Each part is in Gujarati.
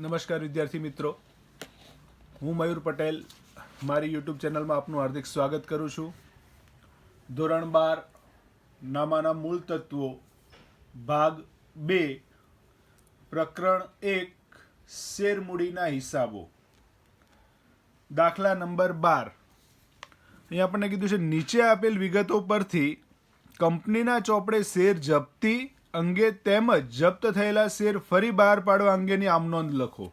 નમસ્કાર વિદ્યાર્થી મિત્રો, હું મયુર પટેલ મારી યુટ્યુબ ચેનલમાં આપનું હાર્દિક સ્વાગત કરું છું. ધોરણ 12 નામાના મૂળ તત્વો ભાગ 2 પ્રકરણ 1 શેરમૂડીના હિસાબો. દાખલા નંબર 12. અહીં આપણને કીધું છે નીચે આપેલ વિગતો પરથી કંપનીના ચોપડે શેર જપ્તી અંગે તેમજ જપ્ત થયેલા શેર ફરી બહાર પાડવા અંગેની આમ નોંધ લખો.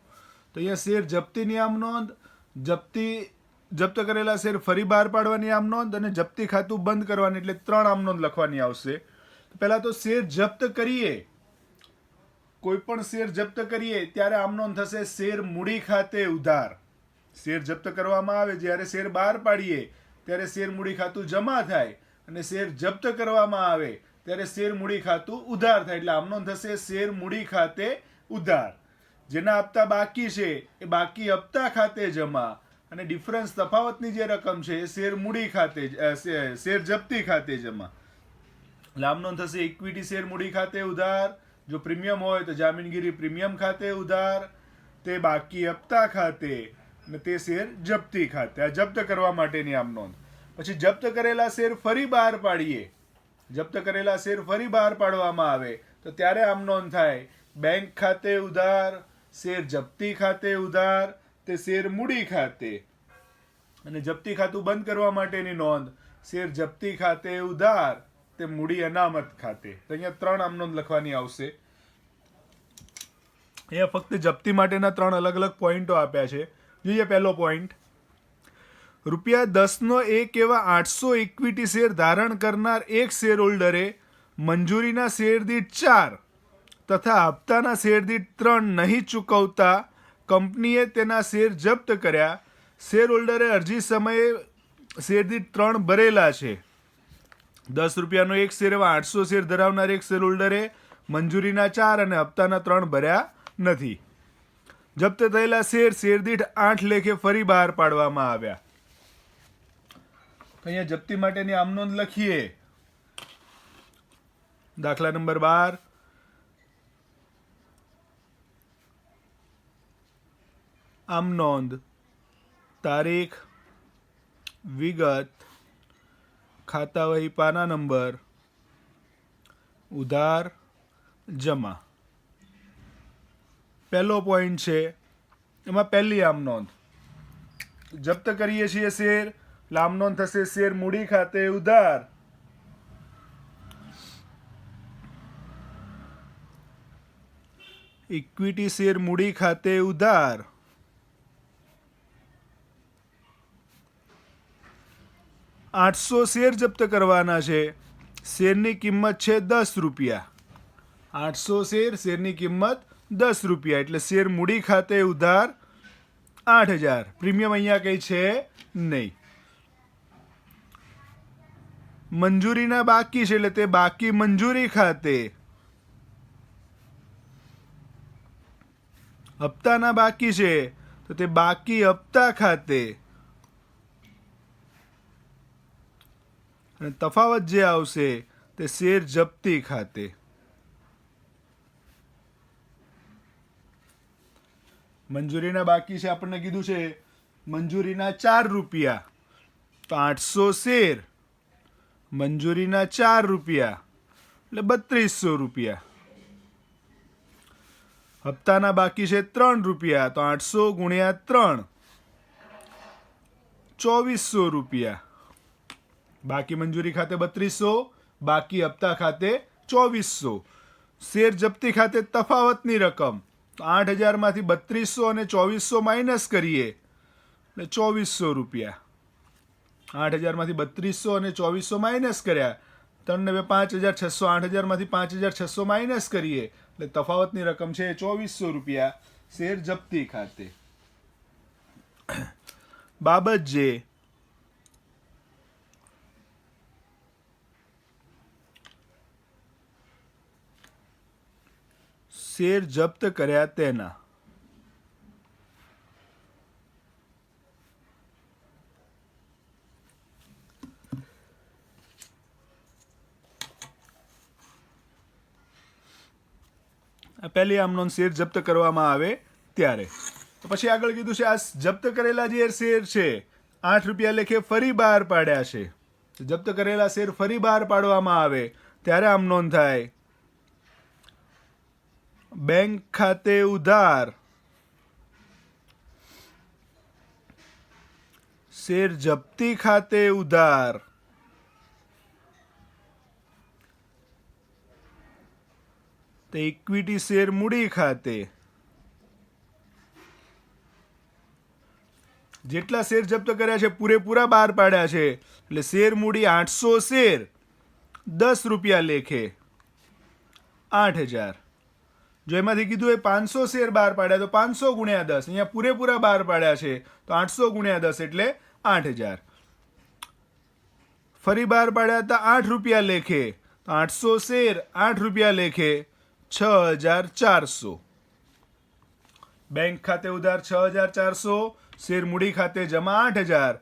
તો અહીંયા શેર જપ્તીની આમ નોંધ, જપ્ત કરેલા શેર ફરી બહાર પાડવાની આમ નોંધ અને જપ્તી ખાતું બંધ કરવાની, એટલે 3 આમ નોંધ લખવાની આવશે. પહેલા તો શેર જપ્ત કરીએ, કોઈ પણ શેર જપ્ત કરીએ ત્યારે આમ નોંધ થશે શેર મૂડી ખાતે ઉધાર. શેર જપ્ત કરવામાં આવે, જ્યારે શેર બહાર પાડીએ ત્યારે શેર મૂડી ખાતું જમા થાય અને શેર જપ્ત કરવામાં આવે ત્યારે શેર મૂડી ખાતું ઉધાર થાય, એટલે આમ નોંધ થશે શેર મૂડી ખાતે ઉધાર. જેના હપ્તા બાકી છે એ બાકી હપ્તા ખાતે જમા અને ડિફરન્સ તફાવતની જે રકમ છે એ શેર મૂડી ખાતે શેર જપ્તી ખાતે જમા. એટલે આમ નોંધ થશે ઇક્વિટી શેર મૂડી ખાતે ઉધાર. જો પ્રીમિયમ હોય તો જામીનગીરી પ્રીમિયમ ખાતે ઉધાર, તે બાકી હપ્તા ખાતે અને તે શેર જપ્તી ખાતે. આ જપ્ત કરવા માટેની આમ નોંધ. પછી જપ્ત કરેલા શેર ફરી બહાર પાડીએ, જપ્ત કરેલા શેર ફરી બહાર પાડવામાં આવે તો ત્યારે આમ નોંધ થાય બેંક ખાતે ઉધાર, શેર જપ્તી ખાતે ઉધાર, તે શેર મૂડી ખાતે. અને જપ્તી ખાતું બંધ કરવા માટેની નોંધ શેર જપ્તી ખાતે ઉધાર, તે મૂડી અનામત ખાતે. તો અહીંયા 3 આમ નોંધ લખવાની આવશે. અહીંયા ફક્ત જપ્તી માટેના 3 અલગ અલગ પોઈન્ટો આપ્યા છે. જોઈએ પહેલો પોઈન્ટ, ₹10નો એક એવા 800 ઇક્વિટી શેર ધારણ કરનાર એક શેર હોલ્ડરે મંજૂરીના શેર દીઠ 4 તથા હપ્તાના શેર દીઠ 3 નહીં ચૂકવતા કંપનીએ તેના શેર જપ્ત કર્યા. શેર હોલ્ડરે અરજી સમયે શેર દીઠ 3 ભરેલા છે. ₹10નો એક શેર એવા 800 શેર ધરાવનાર એક શેર હોલ્ડરે મંજૂરીના 4 અને હપ્તાના 3 ભર્યા નથી. જપ્ત થયેલા શેર દીઠ 8 લેખે ફરી બહાર પાડવામાં આવ્યા. અહીંયા જપ્તી માટેની આમ નોંધ લખીએ. દાખલા નંબર 12. આમ નોંધ, તારીખ, વિગત, ખાતા વહી પાના નંબર, ઉધાર, જમા. પહેલો પોઈન્ટ છે એમાં પહેલી આમ નોંધ, જપ્ત કરીએ છીએ શેર, આમ નોંધ થશે શેર મૂડી ખાતે ઉધાર. ઇક્વિટી શેર મૂડી ખાતે ઉધાર. ₹800 શેર જપ્ત કરવાના છે. શેરની કિંમત છે ₹10. 800 શેર, શેરની કિંમત ₹10, એટલે શેર મૂડી ખાતે ઉધાર 8000. પ્રીમિયમ અહીંયા કઈ છે નહીં. મંજૂરીના બાકી છે એટલે તે બાકી મંજૂરી ખાતે. હપ્તાના બાકી છે તો તે બાકી હપ્તા ખાતે. અને તફાવત જે આવશે તે શેર જપ્તી ખાતે. મંજૂરીના બાકી છે, આપણને કીધું છે મંજૂરીના ₹4, તો 800 શેર મંજૂરીના ₹4 એટલે ₹3200. હપ્તાના બાકી છે ₹3, તો 800 ગુણ્યા 3 ₹2400. બાકી મંજૂરી ખાતે 3200, બાકી હપ્તા ખાતે 2400. શેર જપ્તી ખાતે તફાવતની રકમ, તો 8000 માંથી 3200 અને 2400 માઇનસ કરીએ એટલે ₹2400. 8000 માંથી 3200 અને 2400 માઇનસ કર્યા, 3 ને 2 5600, 8000 માંથી 5600 માઇનસ કરીએ એટલે તફાવતની રકમ છે ₹2400 શેર જપ્તી ખાતે. બાબત જે શેર જપ્ત કર્યા તેના. પહેલી આમ નોંધ, શેર જપ્ત કરવામાં આવે ત્યારે તો પછી આગળ કીધું છે આ જપ્ત કરેલા જે શેર છે 8 રૂપિયા લેખે ફરી બહાર પાડ્યા છે. જપ્ત કરેલા શેર ફરી બહાર પાડવામાં આવે ત્યારે આમ નોંધ થાય. બેંક ખાતે ઉધાર શેર જપ્તી ખાતે ઉધાર તો ઇક્વિટી શેર મૂડી ખાતે જેટલા શેર જપ્ત કર્યા છે પૂરેપૂરા બહાર પાડ્યા છે એટલે શેર મૂડી 800 શેર 10 રૂપિયા લેખે 8000. જો એમાંથી કીધું એ 500 શેર બહાર પાડ્યા તો 500 ગુણ્યા 10, અહીંયા પૂરેપૂરા બહાર પાડ્યા છે તો 800 ગુણ્યા 10 એટલે 8000. ફરી બહાર પાડ્યા હતા 8 રૂપિયા લેખે તો 800 શેર 8 રૂપિયા લેખે 6400. બેંક ખાતે ઉધાર 6400, શેર મૂડી ખાતે જમા 8000.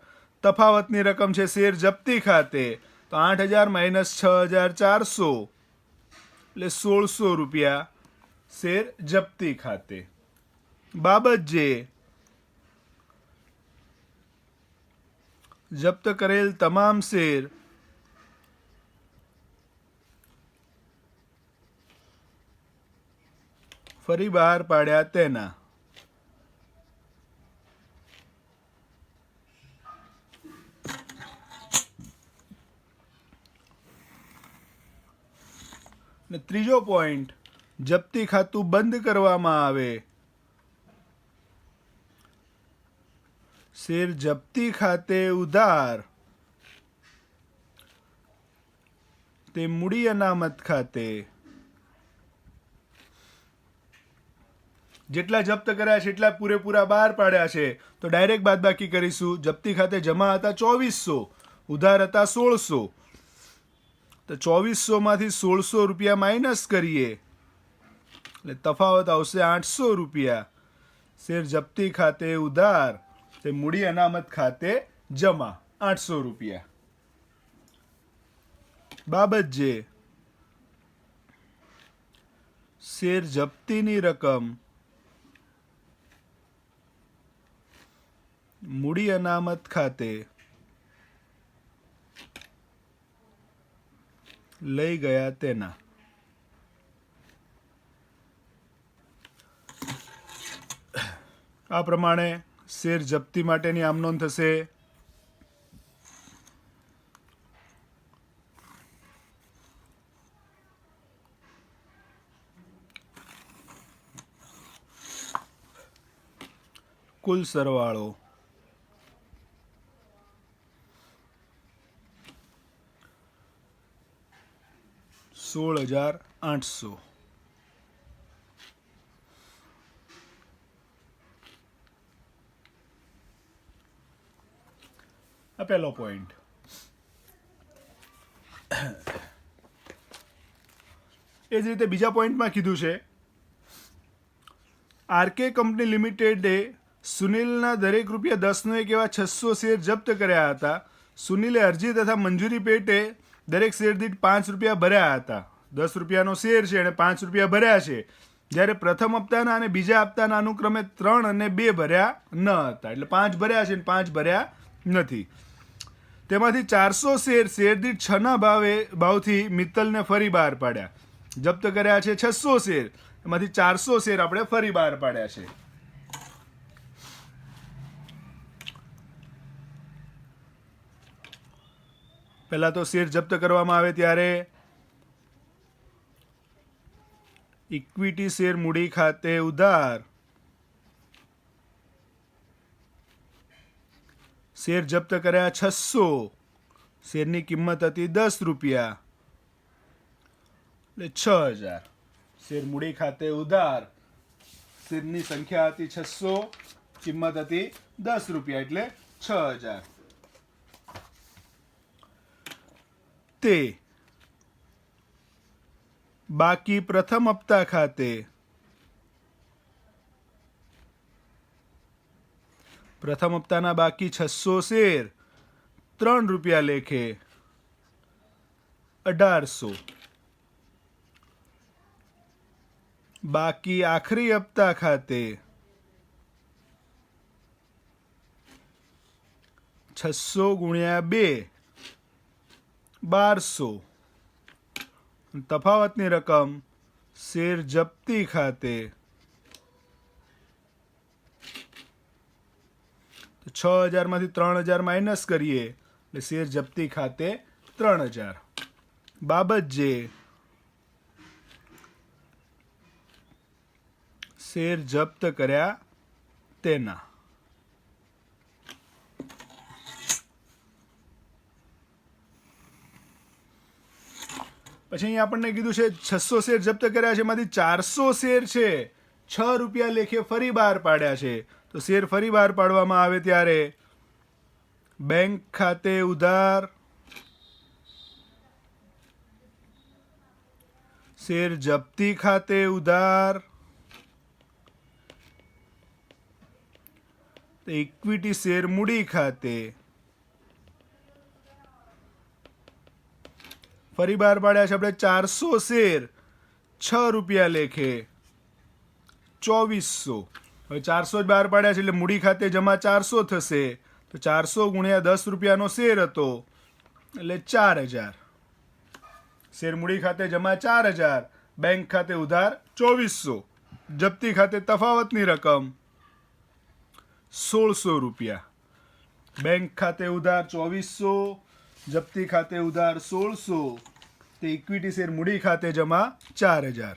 તફાવતની રકમ છે શેર જપ્તી ખાતે તો 8000 માઇનસ 6400 એટલે 1600 રૂપિયા શેર જપ્તી ખાતે. બાબત જે જપ્ત કરેલ તમામ શેર ફરી બહાર પાડ્યા તેના. ને ત્રીજો પોઈન્ટ, જપ્તી ખાતું બંધ કરવામાં આવે. શેર જપ્તી ખાતે ઉધાર તે મૂડી અનામત ખાતે જેટલા જપ્ત કર્યા છે એટલા પૂરેપૂરા બહાર પાડ્યા છે તો ડાયરેક્ટ બાદબાકી કરીશું. જપ્તી ખાતે જમા હતા 2400, ઉધાર હતા 1600, તો 2400 માંથી 1600 રૂપિયા માઇનસ કરીએ એટલે તફાવત આવશે 800 રૂપિયા. શેર જપ્તી ખાતે ઉધાર તે મૂડી અનામત ખાતે જમા 800 રૂપિયા. બાબત જે શેર જપ્તીની રકમ મૂડી અનામત ખાતે લઈ ગયા તેના. આ પ્રમાણે શેર જપ્તી માટેની આમ નોંધ થશે. કુલ સરવાળો 16800. આ પહેલો પોઈન્ટ. એ જ રીતે બીજા પોઈન્ટમાં કીધું છે આરકે કંપની લિમિટેડે સુનિલના દરેક ₹10 એવા 600 શેર જપ્ત કર્યા હતા. સુનિલે અરજી તથા મંજૂરી પેટે દરેક શેર દીઠ ₹5 ભર્યા હતા. 10 રૂપિયાનો શેર છે અને 5 રૂપિયા ભર્યા છે. જ્યારે પ્રથમ હપ્તાના અને બીજા હપ્તાના અનુક્રમે 3 અને 2 ભર્યા ન હતા. એટલે 5 ભર્યા છે અને 5 ભર્યા નથી. તેમાંથી 400 શેર દીઠ 6ના ભાવથી મિત્તલને ફરી બહાર પાડ્યા. જપ્ત કર્યા છે 600 શેર, એમાંથી 400 શેર આપણે ફરી બહાર પાડ્યા છે. પહેલા તો શેર જપ્ત કરવામાં આવે ત્યારે ઇક્વિટી શેર મૂડી ખાતે ઉધાર શેર જપ્ત કર્યા 600, શેરની કિંમત હતી ₹10 એટલે 6000. શેર મૂડી ખાતે ઉધાર શેરની સંખ્યા હતી 600, કિંમત હતી ₹10 એટલે 6000. તે બાકી પ્રથમ હપ્તા ખાતે પ્રથમ હપ્તાના બાકી 600 શેર ₹3 લેખે 1800. બાકી આખરી હપ્તા ખાતે 600 ગુણ્યા 2 1200 તફાવતની રકમ શેર જપ્તી ખાતે 6000 માંથી 3000 માઇનસ કરીએ એટલે શેર જપ્તી ખાતે 3000 બાબત જે શેર જપ્ત કર્યા તેના પછી અહીંયા આપણને કીધું છે 600 શેર જપ્ત કર્યા છે એમાંથી 400 શેર છે 6 રૂપિયા લેખે ફરી બહાર પાડ્યા છે તો શેર ફરી બહાર પાડવામાં આવે ત્યારે બેંક ખાતે ઉધાર શેર જપ્તી ખાતે ઉધાર ઇક્વિટી શેર મૂડી ખાતે ફરી બહાર પાડ્યા છે આપણે 400 શેર 6 રૂપિયા લેખે 2400 હવે 400 જ બહાર પાડ્યા છે એટલે મૂડી ખાતે જમા 400 થશે તો 400 ગુણ્યા 10 રૂપિયાનો શેર હતો એટલે 4000 શેર મૂડી ખાતે જમા 4000 બેંક ખાતે ઉધાર 2400 જપ્તી ખાતે તફાવતની રકમ 1600 રૂપિયા બેંક ખાતે ઉધાર 2400 જપ્તી ખાતે ઉધાર 1600 તે ઇક્વિટી શેર મૂડી ખાતે જમા 4000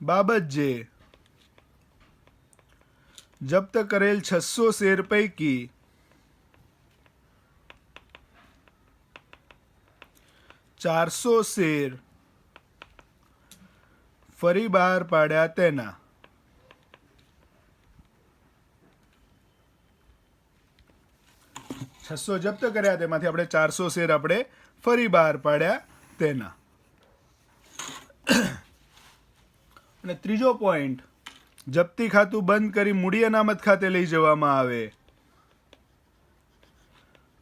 બાબત જે જપ્ત કરેલ 600 શેર પૈકી 400 શેર ફરી બહાર પાડ્યા તેના 600 જપ્ત કર્યા તેમાંથી આપણે 400 શેર આપણે ફરી બહાર પાડ્યા તેના અને ત્રીજો પોઈન્ટ જપ્તી ખાતું બંધ કરી મૂડી અનામત ખાતે લઈ જવામાં આવે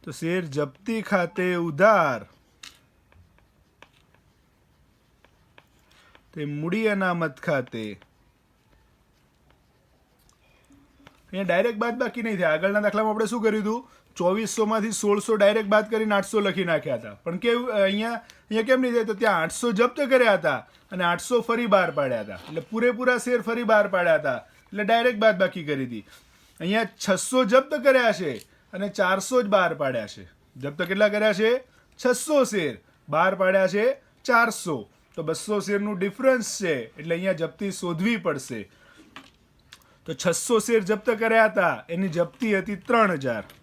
તો શેર જપ્તી ખાતે ઉધાર તે મૂડી અનામત ખાતે અહીંયા ડાયરેક્ટ બાદ બાકી નહીં થાય આગળના દાખલામાં આપણે શું કર્યું હતું 2400 માંથી 1600 ડાયરેક્ટ બાદ કરીને 800 લખી નાખ્યા હતા પણ કેવું અહીંયા કેમ નહીં થાય તો ત્યાં 800 જપ્ત કર્યા હતા અને 800 ફરી બહાર પાડ્યા હતા એટલે પૂરેપૂરા શેર ફરી બહાર પાડ્યા હતા એટલે ડાયરેક્ટ બાદ બાકી કરી હતી અહીંયા 600 જપ્ત કર્યા છે અને 400 જ બહાર પાડ્યા છે જપ્ત કેટલા કર્યા છે 600 શેર બહાર પાડ્યા છે 400 તો 200 શેરનું ડિફરન્સ છે એટલે અહીંયા જપ્તી શોધવી પડશે તો 600 શેર જપ્ત કર્યા હતા એની જપ્તી હતી 3000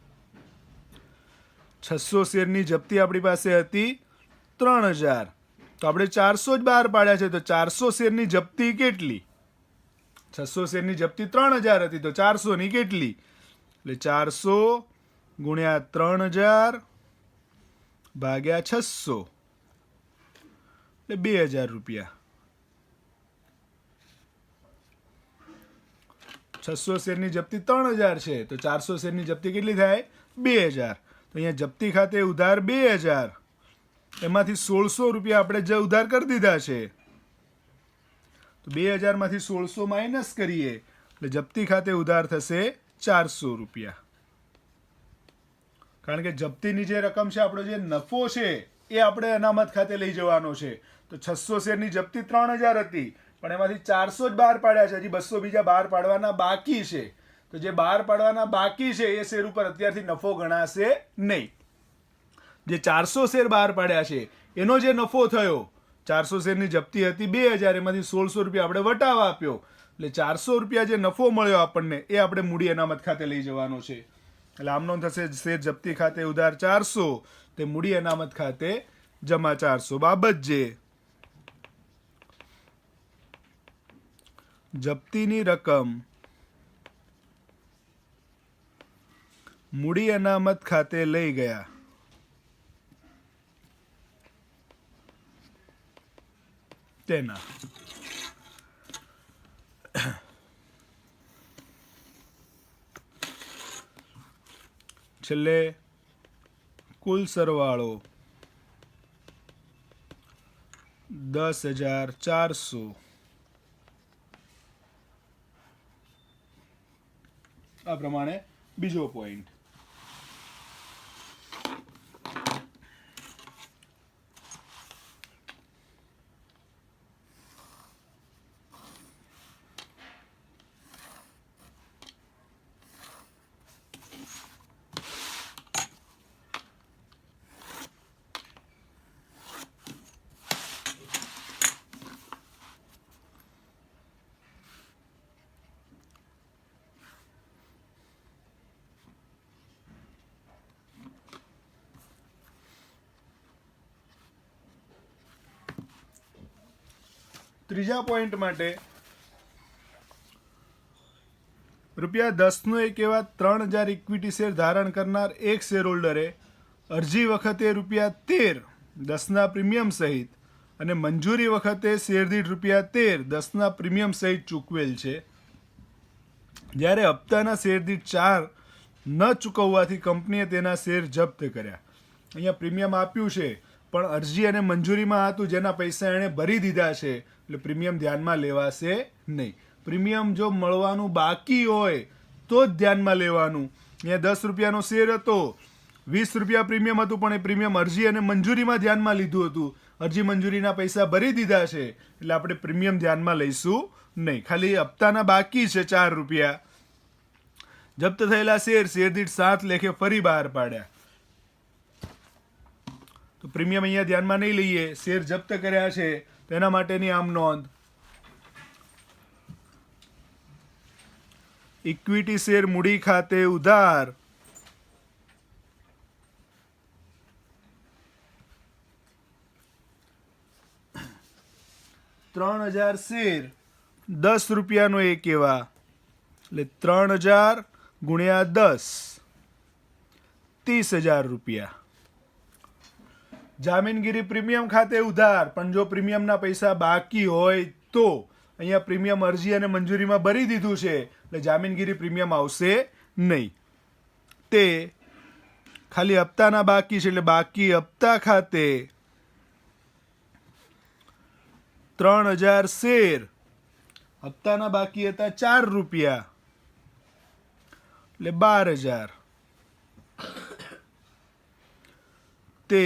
600 શેરની જપ્તી આપણી પાસે હતી 3000 તો આપણે 400 જ બહાર પાડ્યા છે તો 400 શેરની જપ્તી કેટલી 600 શેરની જપ્તી 3000 હતી તો 400 ની કેટલી એટલે 400 ગુણ્યા 3000 ભાગ્યા 600 એટલે 2000 રૂપિયા 600 શેરની જપ્તી 3000 છે તો 400 શેરની જપ્તી કેટલી થાય 2000 તો અહીંયા જપ્તી ખાતે ઉધાર 2000 એમાંથી 1600 રૂપિયા આપણે ઉધાર કરી દીધા છે તો 2000 માંથી 1600 માઇનસ કરીએ એટલે જપ્તી ખાતે ઉધાર થશે 400 રૂપિયા કારણ કે જપ્તીની જે રકમ છે આપણો જે નફો છે એ આપણે અનામત ખાતે લઈ જવાનો છે તો 600 શેરની જપ્તી 3000 હતી પણ એમાંથી 400 જ બહાર પાડ્યા છે હજી 200 બીજા બહાર પાડવાના બાકી છે તો જે બહાર પાડવાના બાકી છે એ શેર ઉપર અત્યારથી નફો ગણાશે નહીં જે 400 શેર બહાર પાડ્યા છે એનો જે નફો થયો 400 શેરની જપ્તી હતી 2000 એમાંથી 1600 રૂપિયા આપણે વટાવ આપ્યો એટલે 400 રૂપિયા જે નફો મળ્યો આપણને એ આપણે મૂડી અનામત ખાતે લઈ જવાનો છે એટલે આમનો થશે શેર જપ્તી ખાતે ઉધાર 400 તે મૂડી અનામત ખાતે જમા 400 બાબત જે જપ્તીની રકમ મૂડી અનામત ખાતે લઈ ગયા તેના છેલ્લે કુલ સરવાળો 10,400 આ પ્રમાણે બીજો પોઈન્ટ ત્રીજા પોઈન્ટ માટે ₹10નો એક એવા 3000 ઇક્વિટી શેર ધારણ કરનાર એક શેર હોલ્ડરે અરજી વખતે ₹13 10ના પ્રીમિયમ સહિત અને મંજૂરી વખતે શેર દીઠ ₹13 10ના પ્રીમિયમ સહિત ચૂકવેલ છે. જ્યારે હપ્તાના શેર દીઠ 4 ન ચૂકવવાથી કંપનીએ તેના શેર જપ્ત કર્યા. અહીંયા પ્રીમિયમ આપ્યું છે પણ અરજી અને મંજૂરીમાં હતું જેના પૈસા એણે ભરી દીધા છે એટલે પ્રીમિયમ ધ્યાનમાં લેવાશે નહીં. પ્રીમિયમ જો મળવાનું બાકી હોય તો જ ધ્યાનમાં લેવાનું. અહીંયા ₹10નો શેર હતો, ₹20 પ્રીમિયમ હતું પણ એ પ્રીમિયમ અરજી અને મંજૂરીમાં ધ્યાનમાં લીધું હતું. અરજી મંજૂરીના પૈસા ભરી દીધા છે એટલે આપણે પ્રીમિયમ ધ્યાનમાં લઈશું નહીં. ખાલી હપ્તાના બાકી છે ₹4. જપ્ત થયેલા શેર દીઠ 7 લેખે ફરી બહાર પાડ્યા તો પ્રીમિયમ અહીંયા ધ્યાનમાં નહીં લઈએ. શેર જપ્ત કર્યા છે તેના માટેની આમ નોંધ. ઇક્વિટી શેર મૂડી ખાતે ઉધાર ₹3000 શેર ₹10નો એક એવા એટલે 3000 ગુણ્યા 10 ₹30,000. જામીનગીરી પ્રીમિયમ ખાતે ઉધાર પણ જો પ્રીમિયમના પૈસા બાકી હોય તો અહીંયા પ્રીમિયમ અરજી અને મંજૂરીમાં ભરી દીધું છે એટલે જામીનગીરી પ્રીમિયમ આવશે નહીં. તે ખાલી હપ્તાના બાકી છે એટલે બાકી હપ્તા ખાતે 3000 શેર હપ્તાના બાકી હતા ₹4 એટલે 12000. તે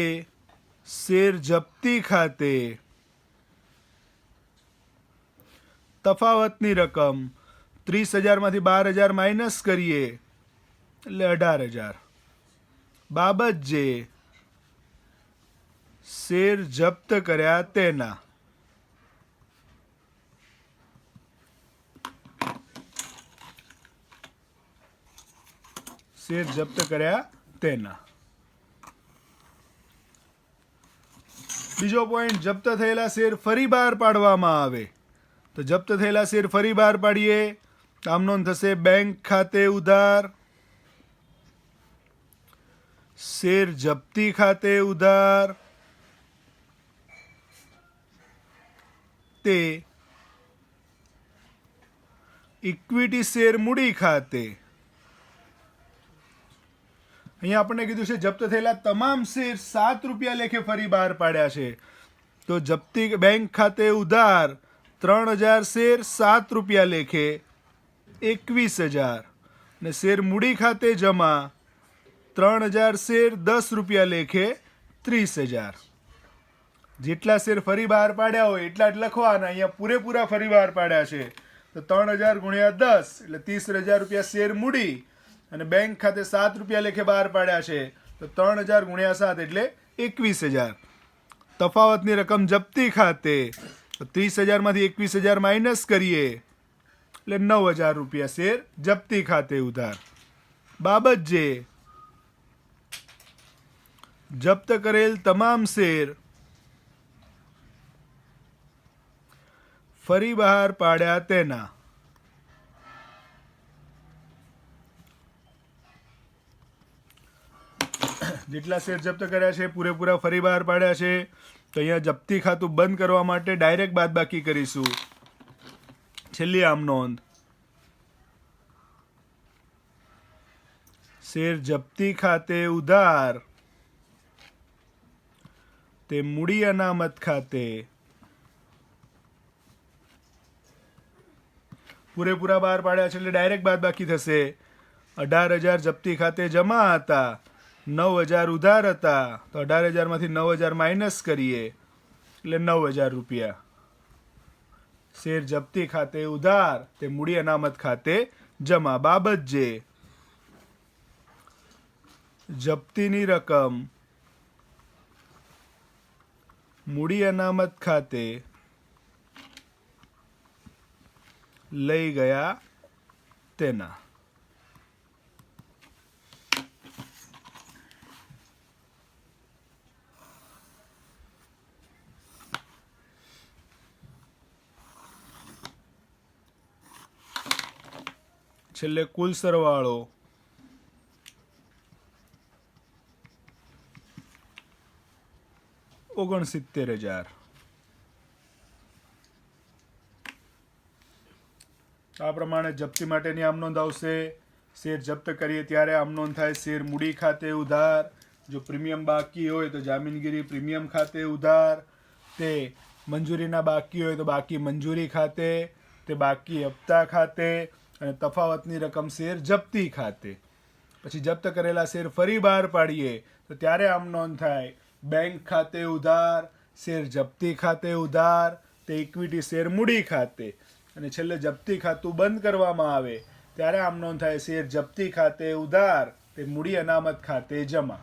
શેર જપ્તી ખાતે તફાવતની રકમ 30,000માંથી 12000 માઇનસ કરીએ એટલે 18,000. બાબત જે શેર જપ્ત કર્યા તેના શેર જપ્ત કર્યા તેના. બીજો પોઈન્ટ, જપ્ત થયેલા શેર ફરી બહાર પાડવામાં આવે તો જપ્ત થયેલા શેર ફરી બહાર પાડીએ આમ નોંધ થશે બેંક ખાતે ઉધાર, શેર જપ્તી ખાતે ઉધાર, તે ઇક્વિટી શેર મૂડી ખાતે. અહીંયા આપણને કીધું છે જપ્ત થયેલા તમામ શેર ₹7 લેખે ફરી બહાર પાડ્યા છે તો જપ્તી બેંક ખાતે ઉધાર 3000 શેર ₹7 લેખે 21,000 ને શેર મૂડી ખાતે જમા 3000 શેર ₹10 લેખે 30,000. જેટલા શેર ફરી બહાર પાડ્યા હોય એટલા જ લખવાના. અહીંયા પૂરેપૂરા ફરી બહાર પાડ્યા છે તો 3000 ગુણ્યા 10 એટલે ₹30,000 શેર મૂડી અને બેંક ખાતે ₹7 લેખે બહાર પાડ્યા છે તો 3000 ગુણ્યા 7 એટલે 21,000. તફાવતની રકમ જપ્તી ખાતે 30,000માંથી 21,000 માઇનસ કરીએ એટલે ₹9,000 શેર જપ્તી ખાતે ઉધાર. બાબત જે જપ્ત કરેલ તમામ શેર ફરી બહાર પાડ્યા તેના. જેટલા શેર જપ્ત કર્યા છે પૂરેપૂરા ફરી બહાર પાડ્યા છે તો અહીંયા જપ્તી ખાતું બંધ કરવા માટે ડાયરેક્ટ બાદબાકી કરીશું. છેલ્લી આમ નોંધ, શેર જપ્તી ખાતે ઉધાર તે મૂડી અનામત ખાતે પૂરેપૂરા બહાર પાડ્યા છે એટલે ડાયરેક્ટ બાદબાકી થશે. 18,000 જપ્તી ખાતે જમા હતા, 9,000 ઉધાર હતા તો 18,000માંથી 9,000 માઇનસ કરીએ એટલે ₹9,000. શેર જપ્તી ખાતે ઉધાર તે મૂડી અનામત ખાતે જમા. બાબત જે જપ્તીની રકમ મૂડી અનામત ખાતે લઈ ગયા તેના. છેલ્લે કુલ સરવાળો 69,000. આ પ્રમાણે જપ્તી માટેની આમ નોંધ આવશે. શેર જપ્ત કરીએ ત્યારે આમ નોંધ થાય. શેર મૂડી ખાતે ઉધાર, જો પ્રીમિયમ બાકી હોય તો જામીનગીરી પ્રીમિયમ ખાતે ઉધાર, તે મંજૂરીના બાકી હોય તો બાકી મંજૂરી ખાતે, તે બાકી હપ્તા ખાતે, અને તફાવતની રકમ શેર જપ્તી ખાતે. પછી જપ્ત કરેલા શેર ફરી બહાર પાડીએ તો ત્યારે આમ નોંધ થાય. બેંક ખાતે ઉધાર, શેર જપ્તી ખાતે ઉધાર, તે ઇક્વિટી શેર મૂડી ખાતે, અને છેલ્લે જપ્તી ખાતું બંધ કરવામાં આવે ત્યારે આમ નોંધ થાય. શેર જપ્તી ખાતે ઉધાર, તે મૂડી અનામત ખાતે જમા.